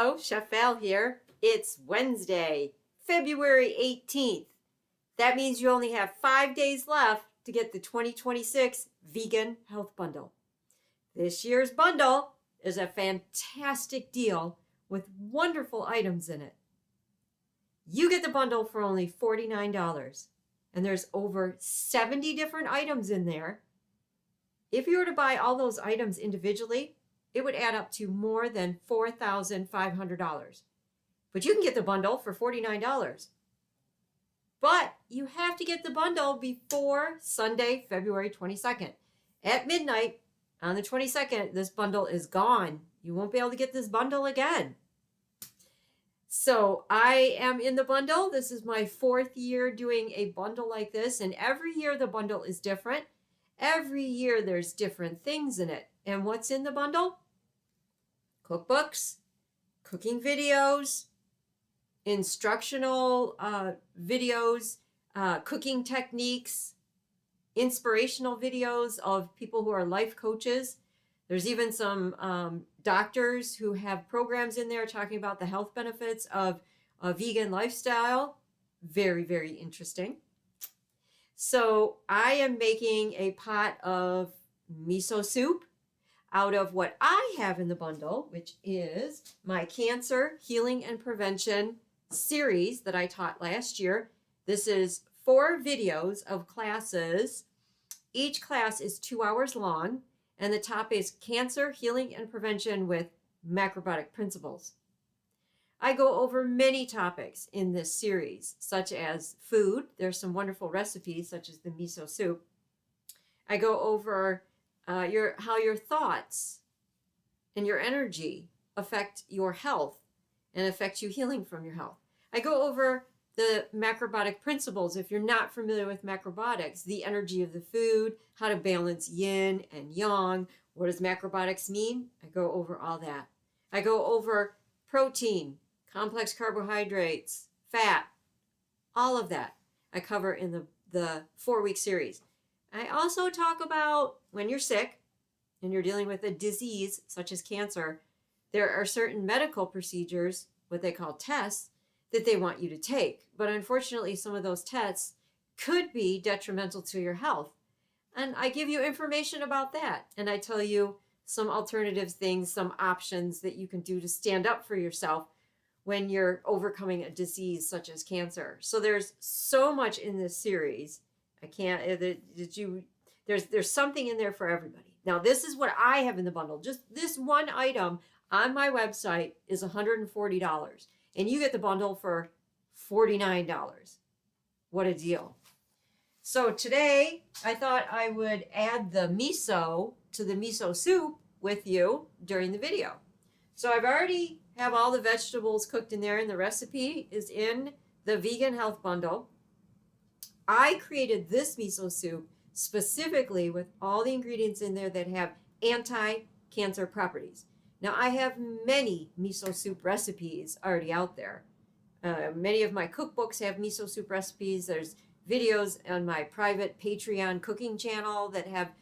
Hello, Chef Val here. It's Wednesday, February 18th. That means you only have 5 days left to get the 2026 Vegan Health Bundle. This year's bundle is a fantastic deal with wonderful items in it. You get the bundle for only $49, and there's over 70 different items in there. If you were to buy all those items individually, it would add up to more than $4,500. But you can get the bundle for $49. But you have to get the bundle before Sunday, February 22nd. At midnight on the 22nd, this bundle is gone. You won't be able to get this bundle again. So I am in the bundle. This is my 4th year doing a bundle like this. And every year the bundle is different. Every year there's different things in it. And what's in the bundle? Cookbooks, cooking videos, instructional videos, cooking techniques, inspirational videos of people who are life coaches. There's even some doctors who have programs in there talking about the health benefits of a vegan lifestyle. Very, very interesting. So I am making a pot of miso soup out of what I have in the bundle, which is my Cancer Healing and Prevention series that I taught last year. This is 4 videos of classes. Each class is 2 hours long, and the topic is Cancer Healing and Prevention with Macrobiotic Principles. I go over many topics in this series, such as food. There's some wonderful recipes, such as the miso soup. I go over how your thoughts and your energy affect your health and affect you healing from your health. I go over the macrobiotic principles. If you're not familiar with macrobiotics, the energy of the food, how to balance yin and yang. What does macrobiotics mean? I go over all that. I go over protein, complex carbohydrates, fat, all of that I cover in the 4-week series. I also talk about when you're sick and you're dealing with a disease such as cancer, there are certain medical procedures, what they call tests, that they want you to take. But unfortunately, some of those tests could be detrimental to your health. And I give you information about that. And I tell you some alternative things, some options that you can do to stand up for yourself when you're overcoming a disease such as cancer. So there's so much in this series. I can't, there's something in there for everybody. Now, this is what I have in the bundle. Just this one item on my website is $140, and you get the bundle for $49. What a deal. So today, I thought I would add the miso to the miso soup with you during the video. So I've already have all the vegetables cooked in there, and the recipe is in the Vegan Health Bundle. I created this miso soup specifically with all the ingredients in there that have anti-cancer properties. Now, I have many miso soup recipes already out there. Many of my cookbooks have miso soup recipes. There's videos on my private Patreon cooking channel that have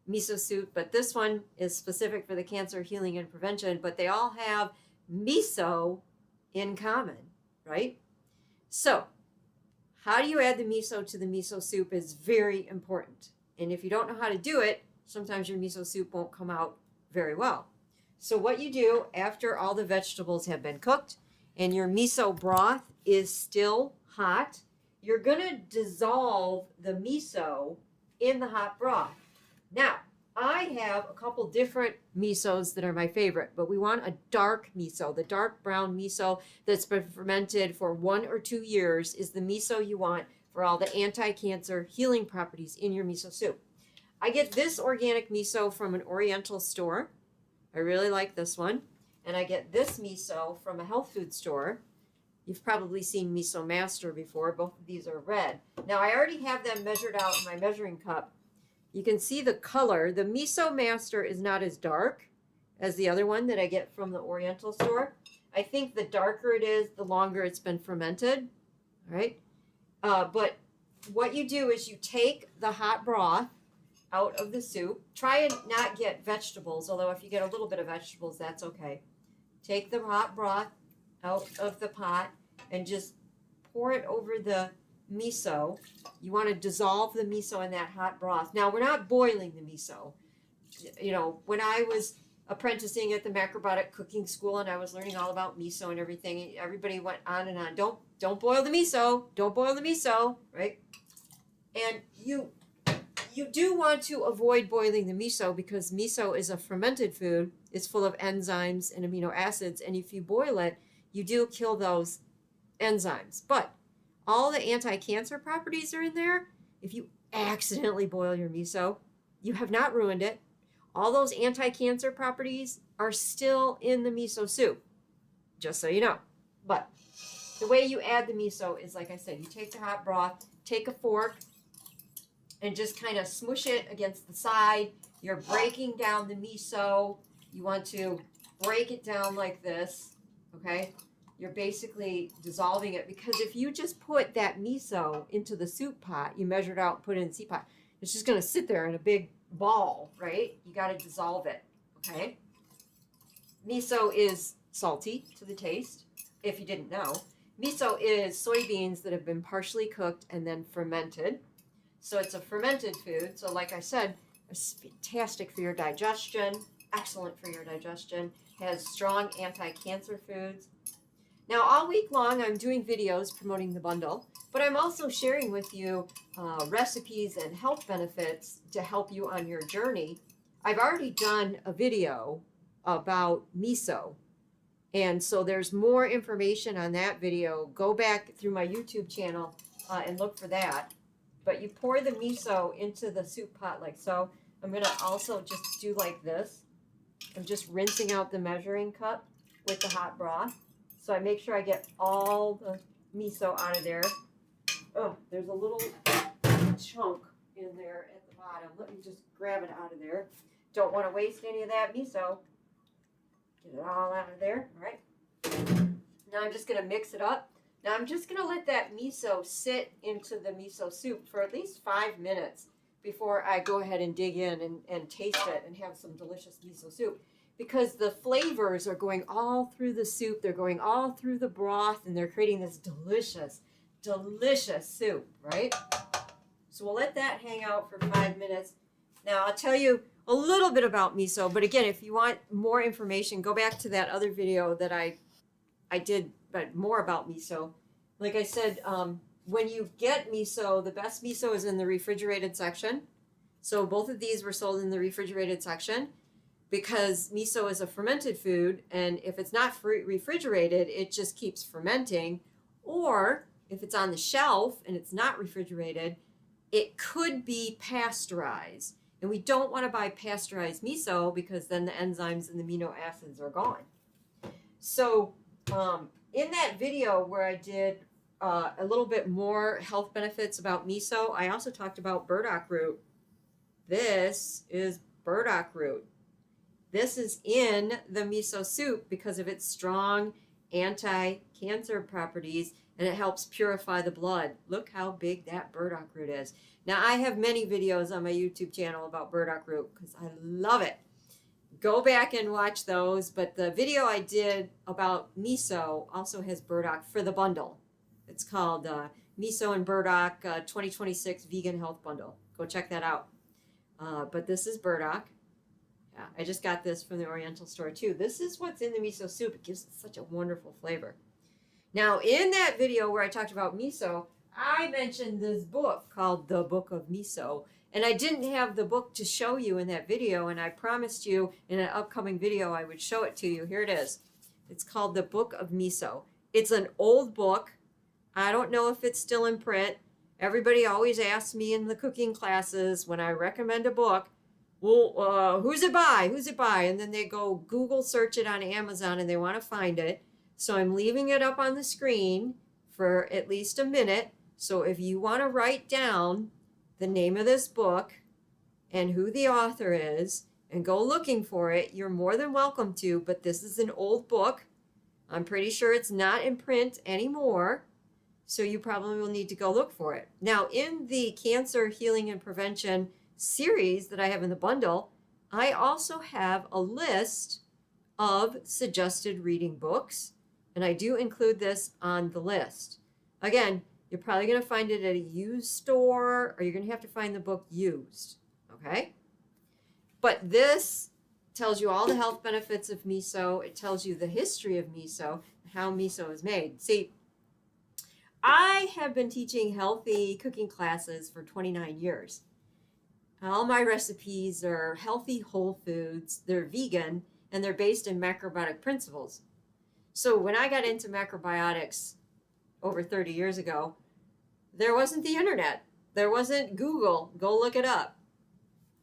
miso soup, but this one is specific for the cancer healing and prevention, but they all have miso in common, right? So, how do you add the miso to the miso soup is very important. And if you don't know how to do it, sometimes your miso soup won't come out very well. So what you do after all the vegetables have been cooked and your miso broth is still hot, you're going to dissolve the miso in the hot broth. Now, I have a couple different misos that are my favorite, but we want a dark miso. The dark brown miso that's been fermented for 1 or 2 years is the miso you want for all the anti-cancer healing properties in your miso soup. I get this organic miso from an Oriental store. I really like this one. And I get this miso from a health food store. You've probably seen Miso Master before. Both of these are red. Now, I already have them measured out in my measuring cup. You can see the color. The Miso Master is not as dark as the other one that I get from the Oriental store. I think the darker it is, the longer it's been fermented. All right. But what you do is you take the hot broth out of the soup. Try and not get vegetables, although if you get a little bit of vegetables, that's okay. take the hot broth out of the pot and just pour it over the miso. You want to dissolve the miso in that hot broth. Now, we're not boiling the miso. You know, when I was apprenticing at the Macrobiotic cooking school and I was learning all about miso and everything, everybody went on and on. Don't boil the miso. Don't boil the miso, right? And you do want to avoid boiling the miso because miso is a fermented food. It's full of enzymes and amino acids, and if you boil it, you do kill those enzymes. But all the anti-cancer properties are in there. If you accidentally boil your miso, you have not ruined it. All those anti-cancer properties are still in the miso soup, just so you know. But the way you add the miso is, like I said, you take the hot broth, take a fork, and just kind of smush it against the side. You're breaking down the miso. You want to break it down like this, okay? You're basically dissolving it, because if you just put that miso into the soup pot, you measure it out and put it in the soup pot, it's just going to sit there in a big ball, right? You got to dissolve it, okay? Miso is salty to the taste, if you didn't know. Miso is soybeans that have been partially cooked and then fermented. So it's a fermented food. So like I said, it's fantastic for your digestion, excellent for your digestion, has strong anti-cancer foods. Now, all week long, I'm doing videos promoting the bundle, but I'm also sharing with you recipes and health benefits to help you on your journey. I've already done a video about miso, and so there's more information on that video. Go back through my YouTube channel and look for that. But you pour the miso into the soup pot like so. I'm going to also just do like this. I'm just rinsing out the measuring cup with the hot broth. So I make sure I get all the miso out of there. Oh, there's a little chunk in there at the bottom. Let me just grab it out of there. Don't want to waste any of that miso. Get it all out of there. All right. Now I'm just going to mix it up. Now I'm just going to let that miso sit into the miso soup for at least 5 minutes before I go ahead and dig in and taste it and have some delicious miso soup. Because the flavors are going all through the soup, they're going all through the broth, and they're creating this delicious, delicious soup, right? So we'll let that hang out for 5 minutes. Now I'll tell you a little bit about miso, but again, if you want more information, go back to that other video that I did, but more about miso. Like I said, when you get miso, the best miso is in the refrigerated section. So both of these were sold in the refrigerated section, because miso is a fermented food, and if it's not refrigerated, it just keeps fermenting. Or if it's on the shelf and it's not refrigerated, it could be pasteurized. And we don't want to buy pasteurized miso because then the enzymes and the amino acids are gone. So in that video where I did a little bit more health benefits about miso, I also talked about burdock root. This is burdock root. This is in the miso soup because of its strong anti-cancer properties, and it helps purify the blood. Look how big that burdock root is. Now, I have many videos on my YouTube channel about burdock root because I love it. Go back and watch those, but the video I did about miso also has burdock for the bundle. It's called Miso and Burdock 2026 Vegan Health Bundle. Go check that out. But this is burdock. Yeah, I just got this from the Oriental store too. This is what's in the miso soup. It gives it such a wonderful flavor. Now, in that video where I talked about miso, I mentioned this book called The Book of Miso. And I didn't have the book to show you in that video, and I promised you in an upcoming video I would show it to you. Here it is. It's called The Book of Miso. It's an old book. I don't know if it's still in print. Everybody always asks me in the cooking classes when I recommend a book, well, who's it by? Who's it by? And then they go Google search it on Amazon and they want to find it. So I'm leaving it up on the screen for at least a minute. So if you want to write down the name of this book and who the author is and go looking for it, you're more than welcome to. But this is an old book. I'm pretty sure it's not in print anymore. So you probably will need to go look for it. Now, in the Cancer Healing and Prevention series that I have in the bundle, I also have a list of suggested reading books, and I do include this on the list. Again, you're probably going to find it at a used store, or you're going to have to find the book used, okay? But this tells you all the health benefits of miso. It tells you the history of miso, how miso is made. See, I have been teaching healthy cooking classes for 29 years. All my recipes are healthy whole foods, they're vegan, and they're based in macrobiotic principles. So when I got into macrobiotics over 30 years ago, there wasn't the internet. There wasn't Google. Go look it up.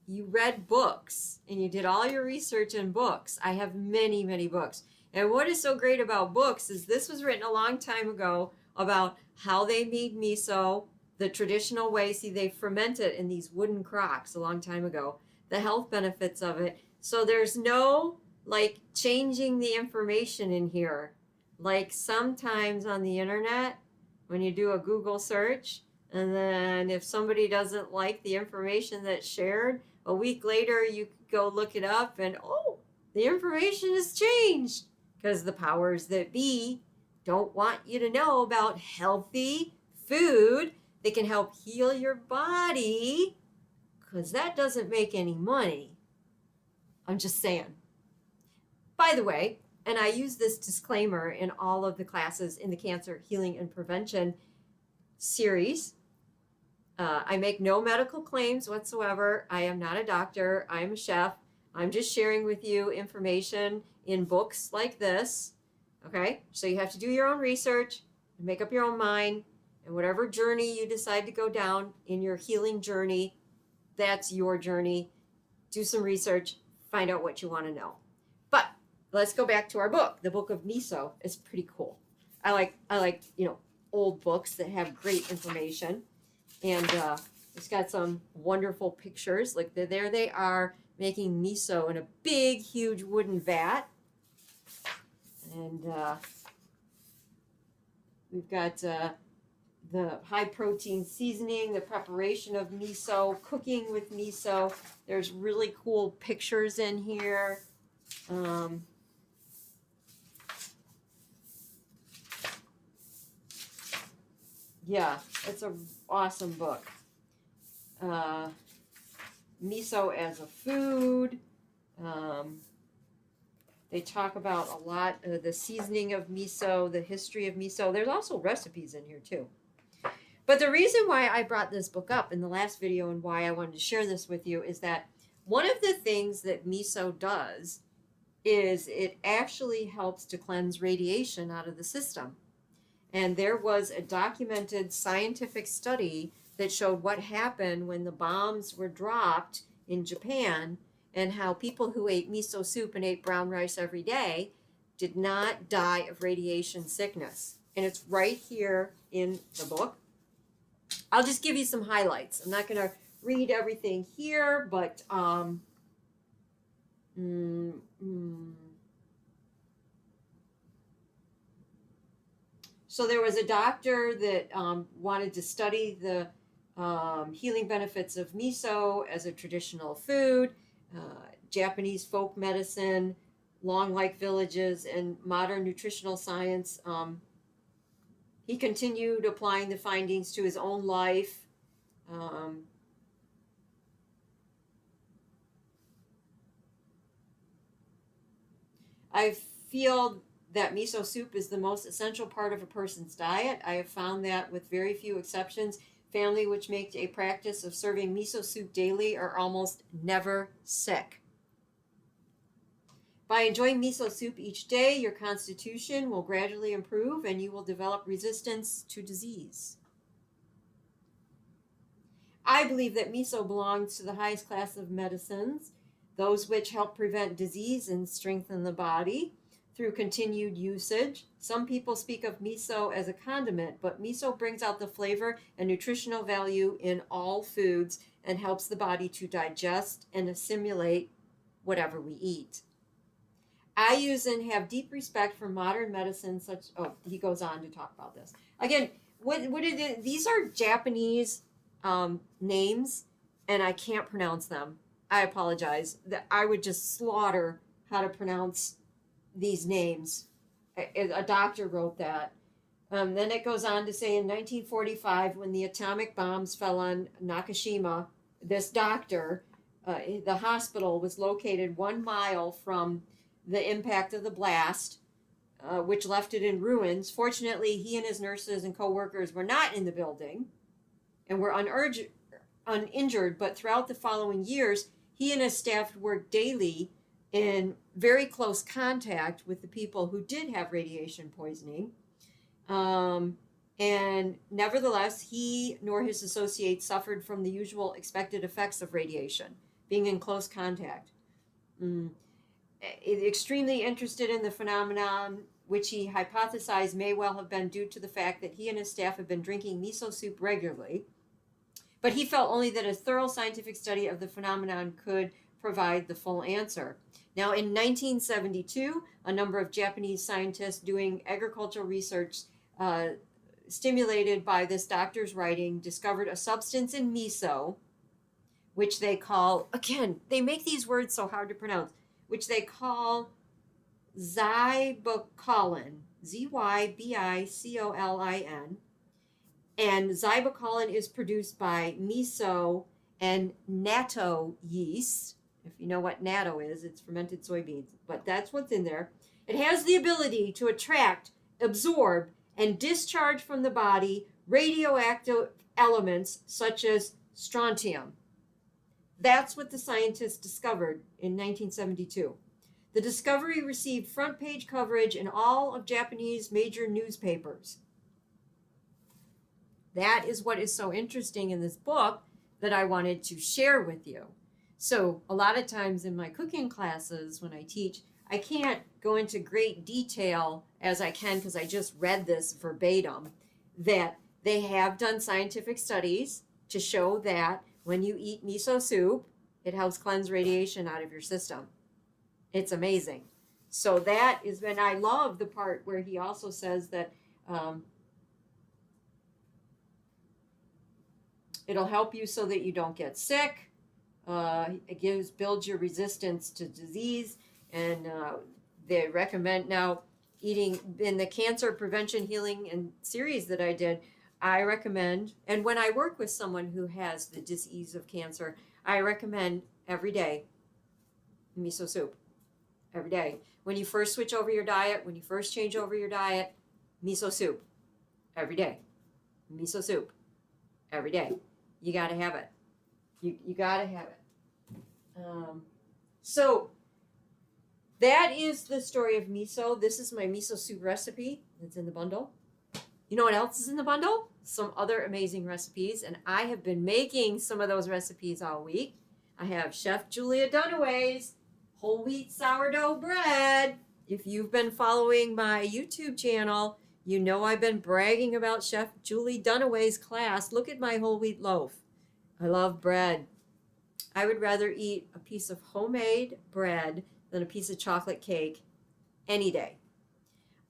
You read books and you did all your research in books. I have many, many books. And what is so great about books is this was written a long time ago about how they made miso, the traditional way. See, they ferment it in these wooden crocks a long time ago, the health benefits of it. So there's no like changing the information in here. Like sometimes on the internet, when you do a Google search, and then if somebody doesn't like the information that's shared, a week later you go look it up and oh, the information has changed because the powers that be don't want you to know about healthy food that can help heal your body, because that doesn't make any money. I'm just saying. By the way, and I use this disclaimer in all of the classes in the Cancer Healing and Prevention series. I make no medical claims whatsoever. I am not a doctor. I am a chef. I'm just sharing with you information in books like this. Okay? So you have to do your own research and make up your own mind. And whatever journey you decide to go down in your healing journey, that's your journey. Do some research. Find out what you want to know. But let's go back to our book. The Book of Miso is pretty cool. I like old books that have great information. And it's got some wonderful pictures. Like there they are making miso in a big, huge wooden vat. And we've got the high protein seasoning, the preparation of miso, cooking with miso. There's really cool pictures in here. Yeah, it's an awesome book. Miso as a food. They talk about a lot of the seasoning of miso, the history of miso. There's also recipes in here too. But the reason why I brought this book up in the last video and why I wanted to share this with you is that one of the things that miso does is it actually helps to cleanse radiation out of the system. And there was a documented scientific study that showed what happened when the bombs were dropped in Japan and how people who ate miso soup and ate brown rice every day did not die of radiation sickness. And it's right here in the book. I'll just give you some highlights. I'm not going to read everything here, but so there was a doctor that wanted to study the healing benefits of miso as a traditional food, Japanese folk medicine, long life villages, and modern nutritional science. He continued applying the findings to his own life. I feel that miso soup is the most essential part of a person's diet. I have found that with very few exceptions, family which make a practice of serving miso soup daily are almost never sick. By enjoying miso soup each day, your constitution will gradually improve and you will develop resistance to disease. I believe that miso belongs to the highest class of medicines, those which help prevent disease and strengthen the body through continued usage. Some people speak of miso as a condiment, but miso brings out the flavor and nutritional value in all foods and helps the body to digest and assimilate whatever we eat. I use and have deep respect for modern medicine, such, he goes on to talk about this. Again, these are Japanese names, and I can't pronounce them. I apologize. I would just slaughter how to pronounce these names. A doctor wrote that. Then it goes on to say in 1945, when the atomic bombs fell on Nakashima, this doctor, the hospital was located 1 mile from the impact of the blast, which left it in ruins. Fortunately, he and his nurses and co-workers were not in the building and were uninjured, but throughout the following years, he and his staff worked daily in very close contact with the people who did have radiation poisoning. And nevertheless, he nor his associates suffered from the usual expected effects of radiation, being in close contact. Extremely interested in the phenomenon, which he hypothesized may well have been due to the fact that he and his staff had been drinking miso soup regularly. But he felt only that a thorough scientific study of the phenomenon could provide the full answer. Now, in 1972, a number of Japanese scientists doing agricultural research, stimulated by this doctor's writing, discovered a substance in miso, which they call, again, they make these words so hard to pronounce, which they call zybocolin, Zybicolin. And zybocolin is produced by miso and natto yeast. If you know what natto is, it's fermented soybeans, but that's what's in there. It has the ability to attract, absorb, and discharge from the body radioactive elements such as strontium. That's what the scientists discovered in 1972. The discovery received front page coverage in all of Japanese major newspapers. That is what is so interesting in this book that I wanted to share with you. So a lot of times in my cooking classes when I teach, I can't go into great detail as I can because I just read this verbatim, that they have done scientific studies to show that when you eat miso soup, it helps cleanse radiation out of your system. It's amazing. So that is when I love the part where he also says that it'll help you so that you don't get sick. It builds your resistance to disease. And they recommend now eating in the cancer prevention healing and series that I did. I recommend, and when I work with someone who has the disease of cancer, I recommend every day miso soup. Every day. When you first switch over your diet, when you first change over your diet, miso soup. Every day. Miso soup. Every day. You got to have it. You got to have it. So that is the story of miso. This is my miso soup recipe. It's in the bundle. You know what else is in the bundle? Some other amazing recipes, and I have been making some of those recipes all week. I have Chef Julia Dunaway's whole wheat sourdough bread. If you've been following my YouTube channel, you know I've been bragging about Chef Julie Dunaway's class. Look at my whole wheat loaf. I love bread. I would rather eat a piece of homemade bread than a piece of chocolate cake any day.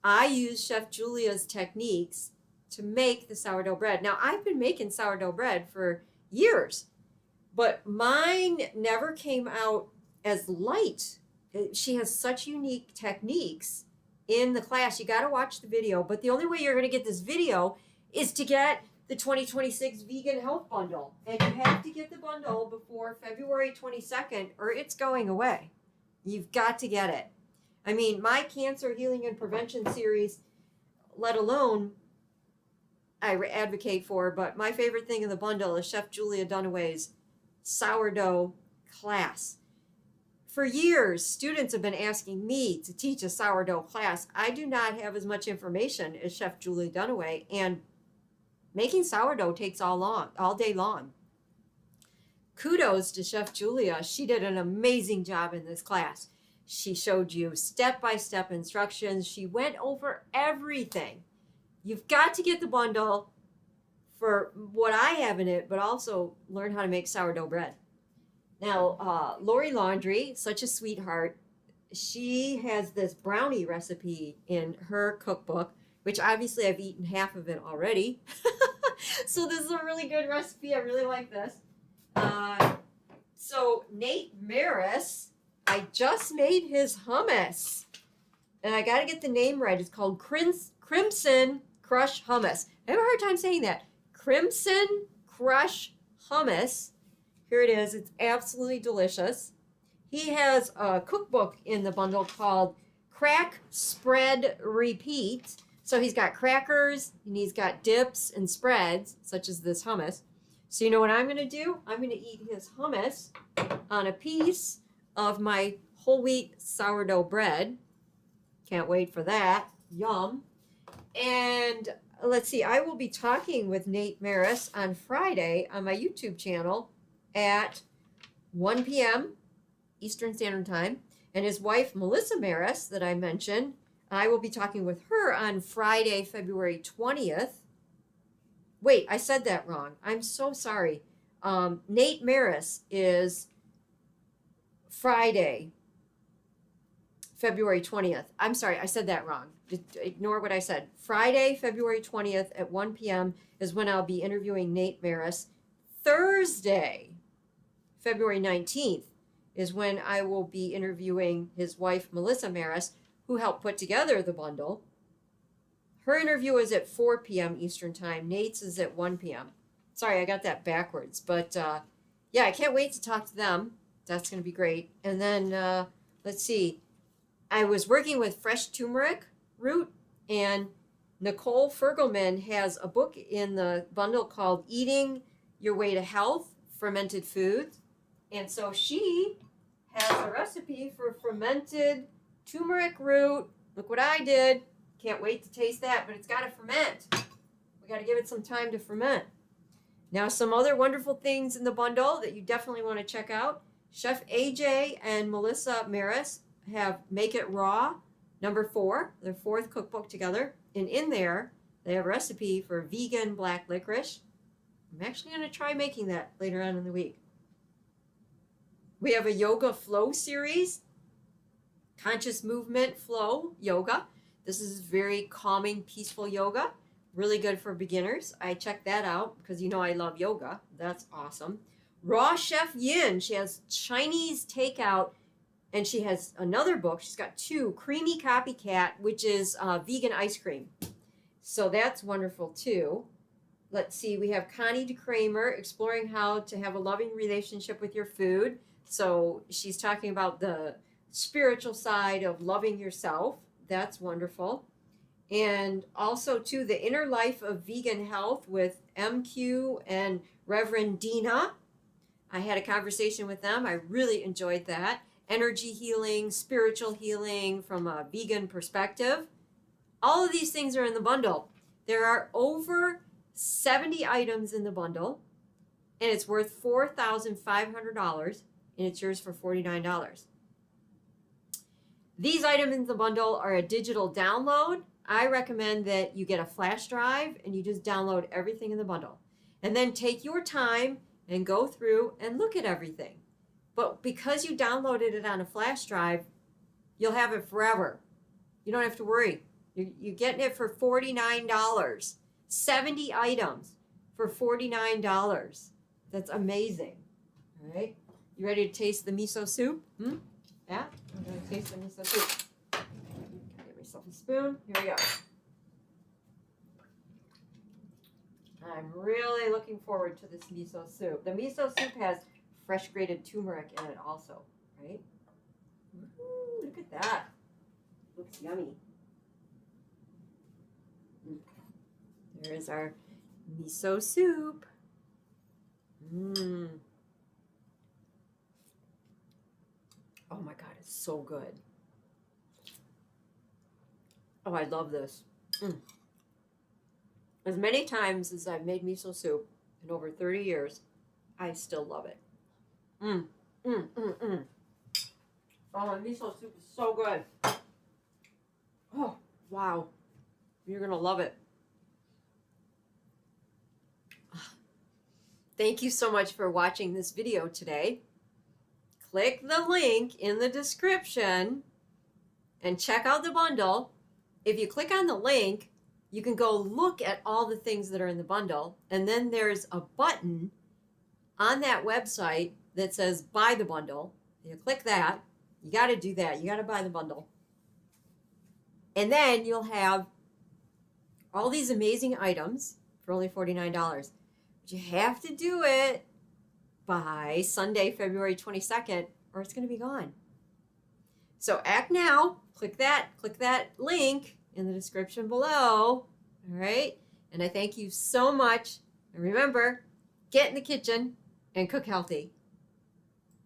I use Chef Julia's techniques to make the sourdough bread. Now, I've been making sourdough bread for years, but mine never came out as light. She has such unique techniques in the class. You got to watch the video, but the only way you're going to get this video is to get the 2026 Vegan Health Bundle. And you have to get the bundle before February 22nd or it's going away. You've got to get it. I mean, my cancer healing and prevention series, let alone I advocate for, but my favorite thing in the bundle is Chef Julia Dunaway's sourdough class. For years, students have been asking me to teach a sourdough class. I do not have as much information as Chef Julie Dunaway, and making sourdough takes all day long. Kudos to Chef Julia. She did an amazing job in this class. She showed you step-by-step instructions. She went over everything. You've got to get the bundle for what I have in it, but also learn how to make sourdough bread. Now, Lori Laundrie, such a sweetheart, she has this brownie recipe in her cookbook, which obviously I've eaten half of it already. So this is a really good recipe. I really like this. So Nate Maris, I just made his hummus. and I got to get the name right. It's called Crimson Crush Hummus. I have a hard time saying that. Crimson Crush Hummus. Here it is. It's absolutely delicious. He has a cookbook in the bundle called Crack, Spread, Repeat. So he's got crackers and he's got dips and spreads, such as this hummus. So you know what I'm going to do? I'm going to eat his hummus on a piece of my whole wheat sourdough bread. Can't wait for that. Yum. And let's see, I will be talking with Nate Maris on Friday on my YouTube channel at 1 p.m. Eastern Standard Time. And his wife, Melissa Maris, that I mentioned, I will be talking with her on Friday, February 20th. Wait, I said that wrong. I'm so sorry. Nate Maris is Friday, February 20th. I'm sorry, I said that wrong. Just ignore what I said. Friday, February 20th at 1 p.m. is when I'll be interviewing Nate Maris. Thursday, February 19th, is when I will be interviewing his wife, Melissa Maris, who helped put together the bundle. Her interview is at 4 p.m. Eastern Time. Nate's is at 1 p.m. Sorry, I got that backwards. But yeah, I can't wait to talk to them. That's going to be great. And then, let's see. I was working with fresh turmeric root, and Nicole Fergelman has a book in the bundle called Eating Your Way to Health, Fermented Foods. And so she has a recipe for fermented turmeric root. Look what I did. Can't wait to taste that, but it's got to ferment. We got to give it some time to ferment. Now, some other wonderful things in the bundle that you definitely want to check out. Chef AJ and Melissa Maris have Make It Raw, number 4, their 4th cookbook together. And in there, they have a recipe for vegan black licorice. I'm actually going to try making that later on in the week. We have a yoga flow series, conscious movement flow yoga. This is very calming, peaceful yoga. Really good for beginners. I checked that out because you know I love yoga. That's awesome. Raw Chef Yin. She has Chinese takeout, and she has another book. She's got 2, Creamy Copycat, which is vegan ice cream. So that's wonderful too. Let's see. We have Connie DeCramer, Exploring How to Have a Loving Relationship with Your Food. So she's talking about the spiritual side of loving yourself. That's wonderful. And also, too, The Inner Life of Vegan Health with MQ and Reverend Dina. I had a conversation with them. I really enjoyed that. Energy healing, spiritual healing from a vegan perspective. All of these things are in the bundle. There are over 70 items in the bundle, and it's worth $4,500, and it's yours for $49. These items in the bundle are a digital download. I recommend that you get a flash drive and you just download everything in the bundle. And then take your time and go through and look at everything. But because you downloaded it on a flash drive, you'll have it forever. You don't have to worry. You're getting it for $49. 70 items for $49. That's amazing. All right. You ready to taste the miso soup? Yeah? I'm going to taste the miso soup. Get myself a spoon. Here we go. I'm really looking forward to this miso soup. The miso soup has fresh grated turmeric in it also, right? Ooh, look at that. Looks yummy. There's our miso soup. Oh my God, it's so good. Oh, I love this. As many times as I've made miso soup in over 30 years, I still love it. Oh, my miso soup is so good. Oh, wow. You're going to love it. Thank you so much for watching this video today. Click the link in the description and check out the bundle. If you click on the link, you can go look at all the things that are in the bundle. And then there's a button on that website that says buy the bundle. You click that. You got to do that. You got to buy the bundle. And then you'll have all these amazing items for only $49. But you have to do it by Sunday, February 22nd, or it's going to be gone. So act now. Click that link in the description below. All right? And I thank you so much. And remember, get in the kitchen and cook healthy.